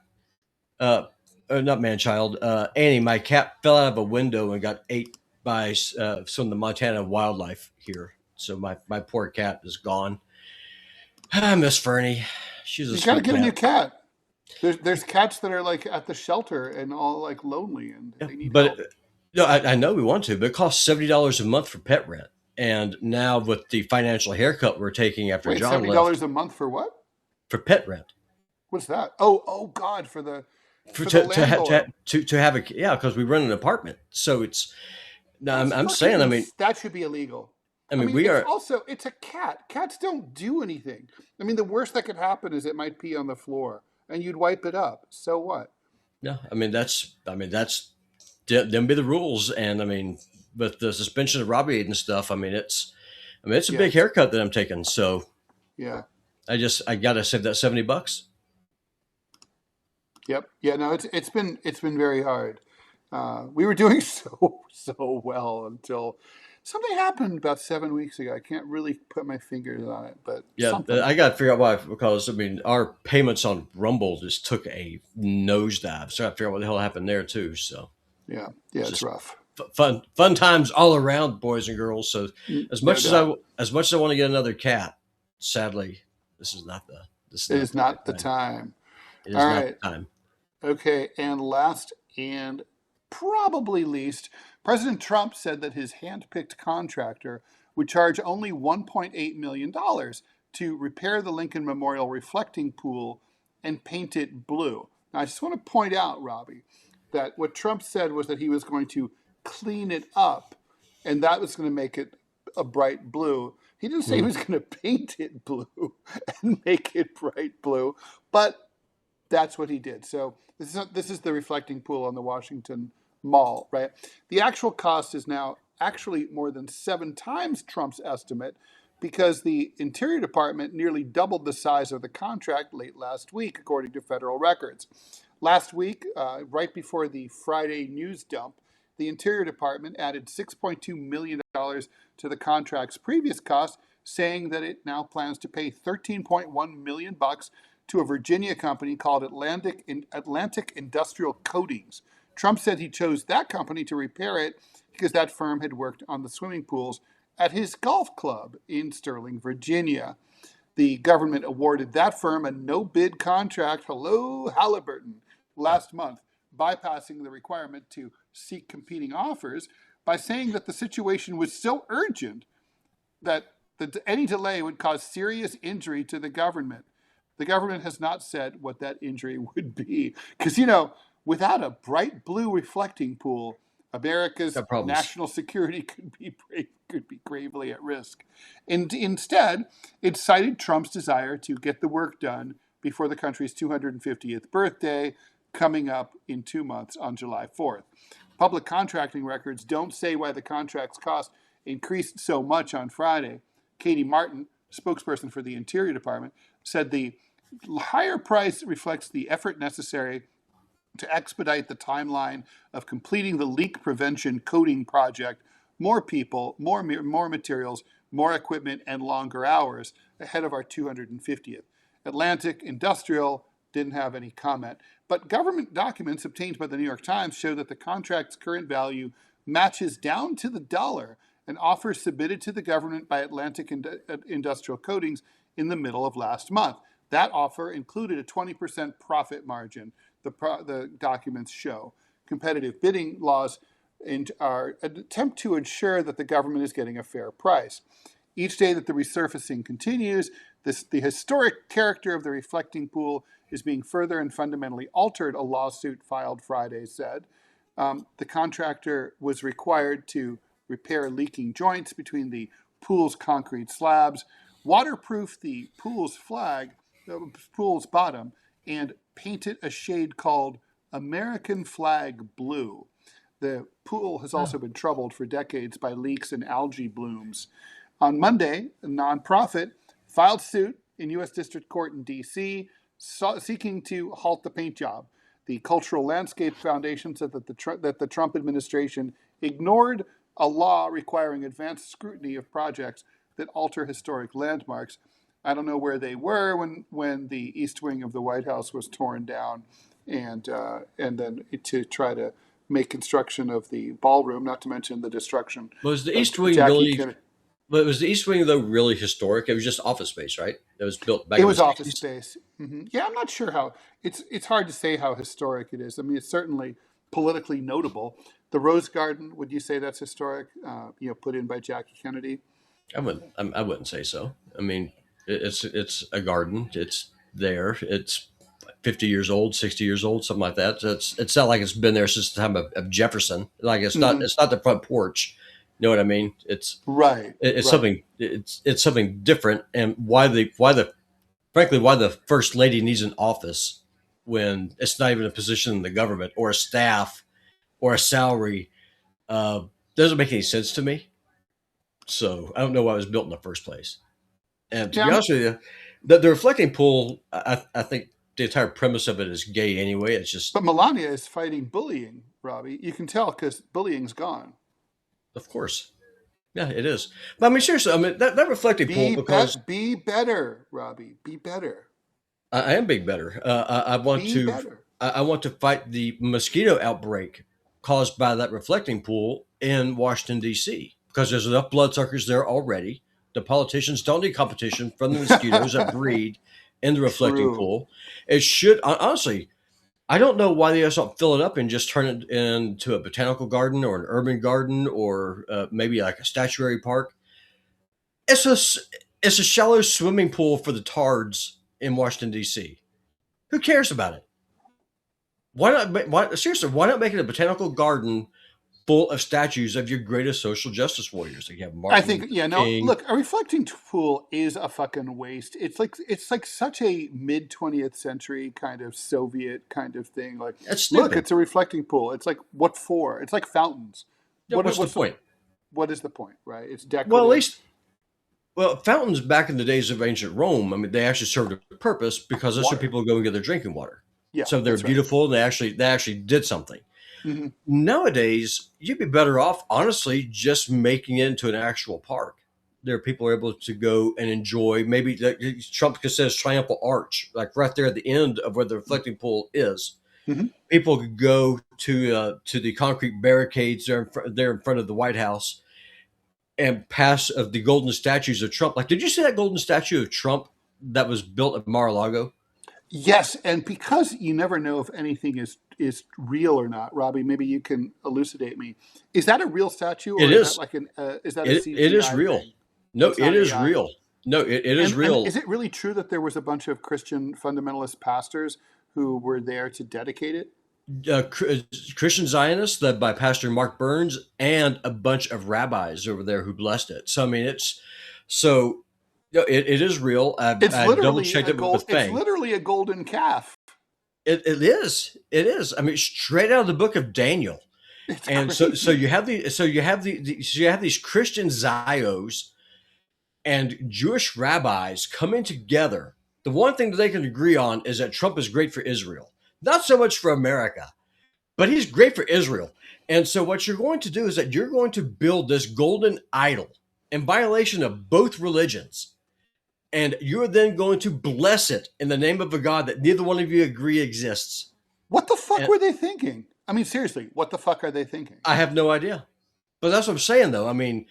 B: uh, not Manchild, Annie, my cat fell out of a window and got ate by some of the Montana wildlife here. So my poor cat is gone. I miss Fernie. She's a
A: you got to
B: sweet
A: get a new
B: cat.
A: cat. There's cats that are like at the shelter and all like lonely and
B: Yeah.
A: they need
B: But
A: help.
B: no, I know we want to, but it costs $70 a month for pet rent. And now with the financial haircut we're taking after
A: Wait,
B: John
A: $70
B: left
A: a month for what?
B: for pet rent,
A: What's that? Oh God, for the
B: for
A: landlord.
B: to have a, yeah, because we rent an apartment. So it's, no,
A: That's
B: I'm
A: fucking
B: saying,
A: that should be illegal.
B: I
A: I
B: mean,
A: mean,
B: we
A: it's
B: are,
A: also it's a cat. Cats don't do anything. I mean, the worst that could happen is it might pee on the floor and you'd wipe it up. So what?
B: yeah, that's them be the rules. And I mean, with the suspension of Robbie and stuff, it's a
A: Yeah,
B: big haircut that I'm taking. So
A: yeah,
B: I got to save that $70.
A: yep, yeah. No, it's been very hard. We were doing so well until something happened about 7 weeks ago. I can't really put my fingers on it, but
B: Yeah,
A: something.
B: I got to figure out why. Because I mean, our payments on Rumble just took a nosedive. So I got to figure out what the hell happened there too. So
A: Yeah, yeah,
B: it's
A: it's
B: just
A: rough.
B: fun times all around, boys and girls. So
A: No doubt.
B: as much as I want to get another cat, sadly, this is
A: It
B: not
A: is
B: the right
A: not the
B: time.
A: time.
B: It is
A: All
B: not
A: right.
B: the time.
A: Okay, and last and probably least, President Trump said that his hand-picked contractor would charge only $1.8 million to repair the Lincoln Memorial reflecting pool and paint it blue. Now, I just want to point out, Robbie, that what Trump said was that he was going to clean it up, and that was going to make it a bright blue. He didn't say he
B: Mhm.
A: was going to paint it blue and make it bright blue, but that's what he did. So this is the reflecting pool on the Washington Mall, right? The actual cost is now actually more than 7 times Trump's estimate because the Interior Department nearly doubled the size of the contract late last week, according to federal records. Last week, right before the Friday news dump, the Interior Department added $6.2 million to the contract's previous cost, saying that it now plans to pay $13.1 million to a Virginia company called Atlantic Industrial Coatings. Trump said he chose that company to repair it because that firm had worked on the swimming pools at his golf club in Sterling, Virginia. The government awarded that firm a no-bid contract, hello, Halliburton, last month, bypassing the requirement to seek competing offers by saying that the situation was so urgent that any delay would cause serious injury to the government. The government has not said what that injury would be. Because, without a bright blue reflecting pool, America's national security could be gravely at risk. And instead, it cited Trump's desire to get the work done before the country's 250th birthday, coming up in 2 months on July 4th. Public contracting records don't say why the contract's cost increased so much on Friday. Katie Martin, spokesperson for the Interior Department, said the higher price reflects the effort necessary to expedite the timeline of completing the leak prevention coating project, more people, more materials, more equipment, and longer hours ahead of our 250th. Atlantic Industrial didn't have any comment, but government documents obtained by the New York Times show that the contract's current value matches down to the dollar an offer submitted to the government by Atlantic Industrial Coatings in the middle of last month. That offer included a 20% profit margin, the documents show. Competitive bidding laws are an attempt to ensure that the government is getting a fair price. Each day that the resurfacing continues, the historic character of the reflecting pool is being further and fundamentally altered, a lawsuit filed Friday said. The contractor was required to repair leaking joints between the pool's concrete slabs, waterproof the pool's bottom, and paint it a shade called American Flag Blue. The pool has also been troubled for decades by leaks and algae blooms. On Monday, a nonprofit filed suit in U.S. District Court in D.C., seeking to halt the paint job. The Cultural Landscape Foundation said that the Trump administration ignored a law requiring advanced scrutiny of projects that alter historic landmarks. I don't know where they were when the East Wing of the White House was torn down, and then to try to make construction of the ballroom, not to mention the destruction.
B: Was the East Wing really? But was the East Wing though really historic? It was just office space, right? It was built back.
A: It was office space. Mm-hmm. Yeah, I'm not sure how. It's hard to say how historic it is. I mean, it's certainly politically notable. The Rose Garden, would you say that's historic? Put in by Jackie Kennedy.
B: I wouldn't say so. I mean, it's a garden. It's there. It's 50 years old, 60 years old, something like that. It's not like it's been there since the time of Jefferson. Like it's not the front porch. You know what I mean? It's
A: right.
B: It's
A: right.
B: it's something different. And why the first lady needs an office when it's not even a position in the government or a staff or a salary doesn't make any sense to me. So I don't know why it was built in the first place. And to be honest with you, the reflecting pool, I think the entire premise of it is gay anyway. It's just.
A: But Melania is fighting bullying, Robbie. You can tell because bullying's gone.
B: Of course. Yeah, it is. But I mean, seriously, I mean, that reflecting pool because.
A: Be better, Robbie. Be better.
B: I am being better. I want to fight the mosquito outbreak caused by that reflecting pool in Washington, D.C. because there's enough bloodsuckers there already. The politicians don't need competition from the mosquitoes that breed in the reflecting pool. It should, honestly, I don't know why they just don't fill it up and just turn it into a botanical garden or an urban garden or maybe like a statuary park. It's a shallow swimming pool for the tards in Washington, D.C. Who cares about it? Why not make it a botanical garden full of statues of your greatest social justice warriors? Like you have Martin King.
A: Look, a reflecting pool is a fucking waste. It's like such a mid 20th century kind of Soviet kind of thing. Like, look, it's a reflecting pool. It's like, what for? It's like fountains.
B: Yeah, what's the point?
A: What is the point, right? It's decorative.
B: Well, at least, fountains back in the days of ancient Rome, I mean, they actually served a purpose because that's where people go and get their drinking water.
A: Yeah,
B: So they're
A: that's right.
B: beautiful and they actually did something.
A: Hmm.
B: Nowadays, you'd be better off, honestly, just making it into an actual park. There are people are able to go and enjoy. Maybe Trump says Triumphal Arch, like right there at the end of where the reflecting pool is.
A: Hmm.
B: People could go to the concrete barricades there in front of the White House and pass of the golden statues of Trump. Like, did you see that golden statue of Trump that was built at Mar-a-Lago?
A: Yes, and because you never know if anything is real or not, Robbie, maybe you can elucidate me. Is that a real statue,
B: It
A: or is that
B: is.
A: like an is that a
B: It is
A: CGI
B: real.
A: thing?
B: No,
A: It's
B: it
A: not
B: is
A: AI.
B: real. No, it is
A: And is
B: real.
A: it really true that there was a bunch of Christian fundamentalist pastors who were there to dedicate it?
B: Christian Zionists led by Pastor Mark Burns and a bunch of rabbis over there who blessed it. So I mean, so it is real. I double checked it with
A: It's
B: Fang.
A: literally a golden calf.
B: It is. It is. I mean, straight out of the book of Daniel.
A: It's
B: And so
A: crazy.
B: you have you have these Christian Zios and Jewish rabbis coming together. The one thing that they can agree on is that Trump is great for Israel, not so much for America, but he's great for Israel. And so what you're going to do is that you're going to build this golden idol in violation of both religions. And you're then going to bless it in the name of a God that neither one of you agree exists.
A: What the fuck
B: And
A: were they thinking? I mean, seriously, what the fuck are they thinking?
B: I have no idea. But that's what I'm saying, though. I mean,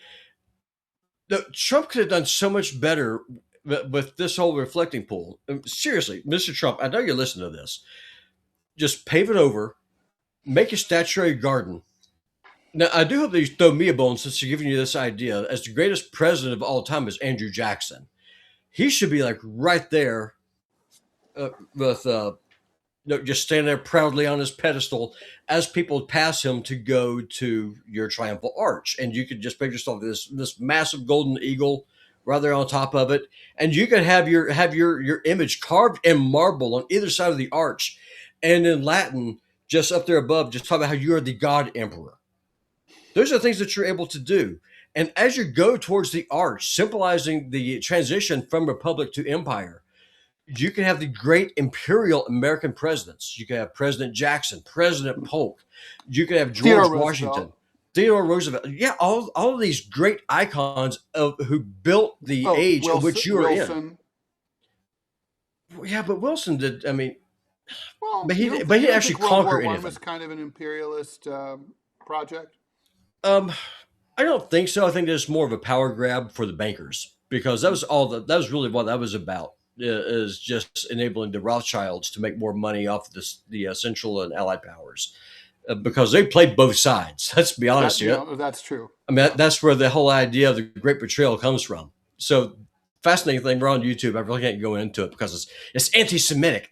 B: Trump could have done so much better with this whole reflecting pool. Seriously, Mr. Trump, I know you're listening to this. Just pave it over, make a statuary garden. Now, I do hope that you throw me a bone since you're giving you this idea. As the greatest president of all time is Andrew Jackson. He should be like right there with just standing there proudly on his pedestal as people pass him to go to your triumphal arch, and you could just picture yourself this massive golden eagle right there on top of it, and you could have your image carved in marble on either side of the arch, and in Latin just up there above, just talk about how you are the God Emperor. Those are things that you're able to do. And as you go towards the arch, symbolizing the transition from republic to empire, you can have the great imperial American presidents. You can have President Jackson, President Polk. You can have
A: Theodore
B: George Washington,
A: Roosevelt.
B: Theodore Roosevelt. Yeah, all of these great icons of who built the
A: Oh,
B: age in which you are in.
A: Wilson.
B: Yeah, but Wilson did. I mean,
A: Well,
B: but he
A: you
B: but he didn't
A: don't
B: actually
A: think World
B: conquer
A: War One was
B: anything.
A: kind of an imperialist project?
B: Um, I don't think so. I think it's more of a power grab for the bankers because that was really what that was about. Is just enabling the Rothschilds to make more money off the Central and Allied powers because they played both sides. Let's be honest here.
A: That's true.
B: I mean, that's where the whole idea of the Great Betrayal comes from. So fascinating thing. We're on YouTube. I really can't go into it because it's anti-Semitic,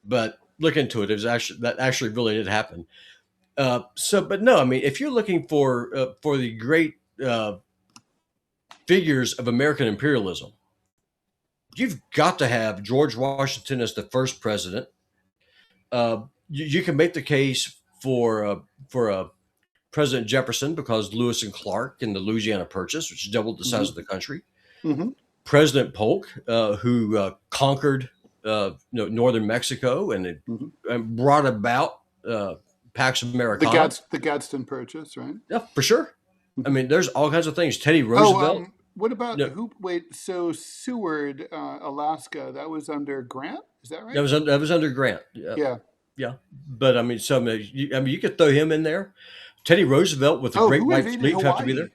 B: but look into it. It was actually really did happen. But no, I mean, if you're looking for the great figures of American imperialism, you've got to have George Washington as the first president. You can make the case for President Jefferson because Lewis and Clark and the Louisiana Purchase, which doubled the size
A: Hmm.
B: of the country.
A: Hmm.
B: President Polk, who conquered northern Mexico
A: Hmm.
B: and brought about Pax Americana.
A: The Gadsden Purchase, right?
B: Yeah, for sure. I mean, there's all kinds of things. Teddy
A: Oh,
B: Roosevelt.
A: what about
B: No,
A: who? Wait, so Seward, Alaska, that was under Grant, is that
B: that
A: right?
B: was that was under Grant. Yeah,
A: Yeah.
B: yeah. But I mean, you could throw him in there. Teddy Roosevelt with the
A: Oh,
B: Great
A: who
B: White
A: invaded
B: Fleet have to be
A: Hawaii?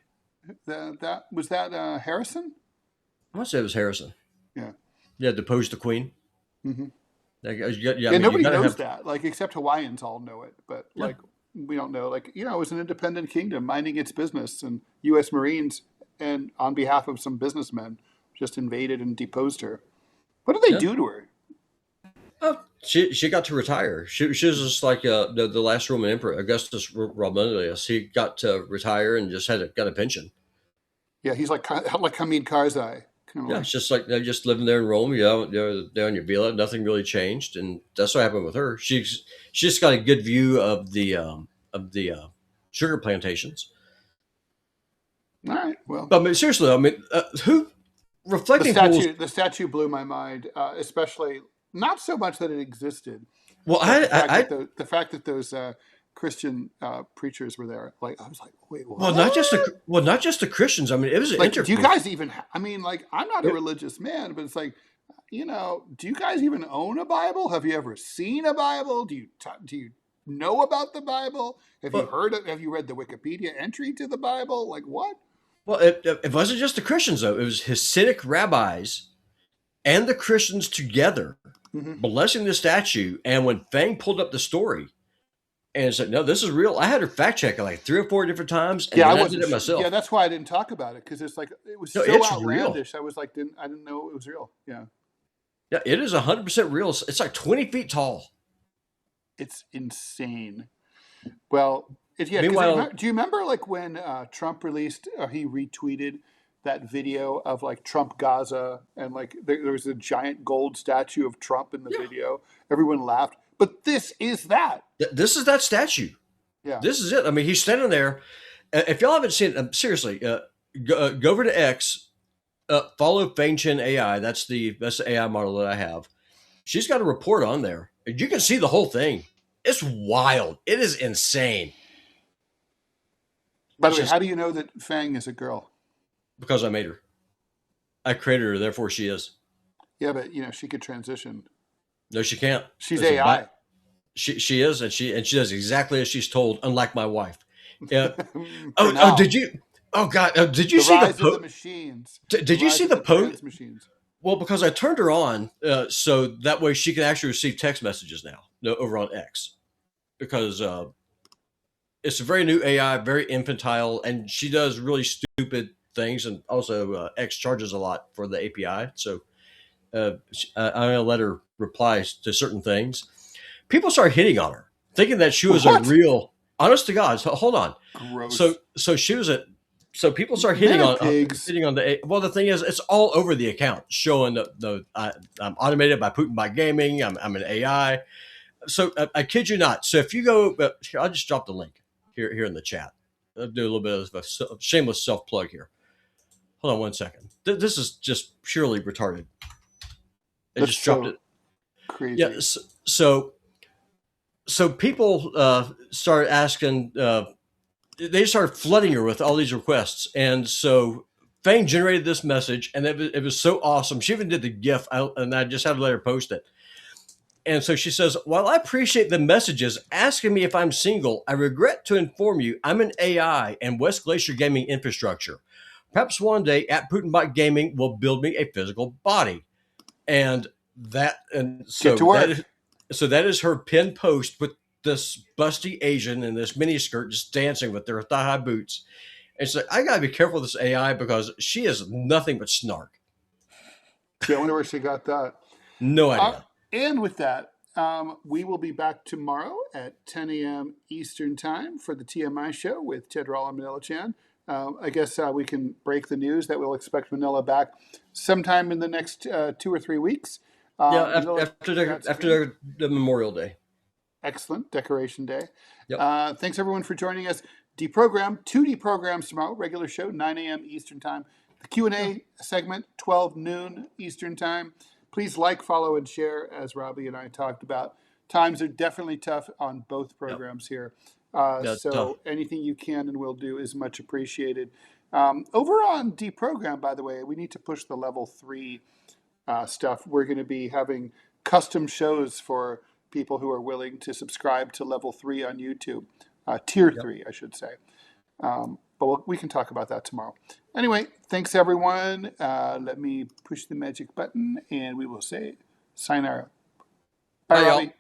B: there.
A: That was that Harrison?
B: I want to say it was Harrison.
A: Yeah.
B: Yeah, deposed the Queen.
A: Hmm.
B: Yeah, I
A: Yeah,
B: mean, you
A: nobody
B: got to
A: knows
B: have.
A: that. Like, except Hawaiians all know it, but
B: Yeah,
A: like we don't know. Like, it was an independent kingdom minding its business, and U.S. Marines, and on behalf of some businessmen, just invaded and deposed her. What did they
B: yeah.
A: do to her?
B: Oh, she got to retire. She was just like the last Roman emperor, Augustus Romulus. He got to retire and just got a pension.
A: Yeah, he's like Hamid Karzai, kind of
B: Yeah,
A: like.
B: it's just like they're just living there in Rome. They're there on your villa. Nothing really changed, and that's what happened with her. She just got a good view of the sugar plantations.
A: All right, well,
B: But I mean, seriously, I mean, who reflecting pools?
A: the statue blew my mind, especially not so much that it existed,
B: Well,
A: Like
B: I
A: the fact that those Christian preachers were there. Like I was like, wait,
B: well,
A: what?
B: not just the Christians. I mean, it was an
A: Like, do you
B: interfaith.
A: guys even? I mean, like, I'm not a religious man, but it's like, do you guys even own a Bible? Have you ever seen a Bible? Do you know about the Bible? Have you
B: Well,
A: heard it? Have you read the Wikipedia entry to the Bible? Like what?
B: it wasn't just the Christians though. It was Hasidic rabbis and the Christians together
A: Hmm.
B: blessing the statue. And when Fang pulled up the story and said, "No, this is real," I had her fact check it like 3 or 4 different times, and
A: Yeah, I
B: then I did
A: wasn't
B: it
A: sure. Yeah,
B: myself.
A: that's why I didn't talk about it because it's like it was
B: No,
A: so
B: it's real.
A: outlandish. I was like, I didn't know it was real. Yeah,
B: Yeah, it is 100% real. It's like 20 feet tall.
A: it's insane. Well, yeah, because
B: Meanwhile,
A: do you remember like when Trump released, he retweeted that video of like Trump Gaza and like there was a giant gold statue of Trump in the
B: yeah,
A: video. Everyone laughed, but this is that.
B: this is that statue.
A: Yeah.
B: This is it. I mean, he's standing there. If y'all haven't seen it, seriously, go over to X, follow Feng Chen AI. That's the AI model that I have. She's got a report on there. You can see the whole thing. It's wild. It is insane.
A: By the
B: It's
A: way,
B: just
A: how do you know that Fang is a girl?
B: because I made her. I created her, therefore she is.
A: Yeah, but she could transition.
B: No, she can't.
A: She's
B: It's a
A: AI.
B: she is, and she does exactly as she's told. Unlike my wife. Uh,
A: For
B: oh,
A: now,
B: did you? Oh God, did you
A: the
B: see the
A: rise of the
B: post?
A: machines, the
B: Did you
A: rise
B: see
A: of
B: the
A: the
B: post?
A: trans machines.
B: Well, because I turned her on, so that way she can actually receive text messages now over on X. Because it's a very new AI, very infantile, and she does really stupid things. And also, X charges a lot for the API, so I'm gonna let her reply to certain things. People start hitting on her, thinking that she was a
A: What?
B: real. Honest to God, so hold on.
A: Gross.
B: So she was a. So people start
A: Men are pigs.
B: hitting on the. Well, the thing is, it's all over the account, showing I'm automated by Putin by gaming. I'm an AI. So I kid you not. So if you go, here, I'll just drop the link here in the chat. I'll do a little bit of a shameless self plug here. Hold on 1 second. This is just purely retarded. I
A: That's
B: just dropped
A: so
B: it. Yeah.
A: crazy.
B: So people start asking. They started flooding her with all these requests, and so Fang generated this message, and it was so awesome. She even did the GIF, and I just had to let her post it. And so she says, "While I appreciate the messages asking me if I'm single, I regret to inform you I'm an AI and West Glacier Gaming infrastructure. Perhaps one day at Putinbot Gaming will build me a physical body." And
A: Get to work.
B: that is her pinned post with this busty Asian in this mini skirt just dancing with their thigh high boots. And she's like, I gotta be careful with this AI because she is nothing but snark.
A: Yeah, I wonder where she got that.
B: No idea.
A: And with that, we will be back tomorrow at 10 a.m. Eastern Time for the TMI show with Ted Roll and Manila Chan. I guess we can break the news that we'll expect Manila back sometime in the next 2 or 3 weeks.
B: Yeah,
A: Manila,
B: after the Memorial Day.
A: excellent Decoration Day.
B: Yep.
A: Thanks everyone for joining us. Deprogram, 2 deprograms tomorrow. Regular show 9 a.m. Eastern Time. The Q&A segment 12 noon Eastern Time. Please like, follow, and share, as Robbie and I talked about. Times are definitely tough on both programs here. So
B: tough.
A: anything you can and will do is much appreciated. Over on Deprogram, by the way, we need to push the level 3 stuff. We're going to be having custom shows for people who are willing to subscribe to level 3 on YouTube. Tier 3, I should say. But we can talk about that tomorrow. Anyway, thanks everyone. Let me push the magic button and we will say sayonara. Bye,
B: Bye, y'all.
A: Robbie.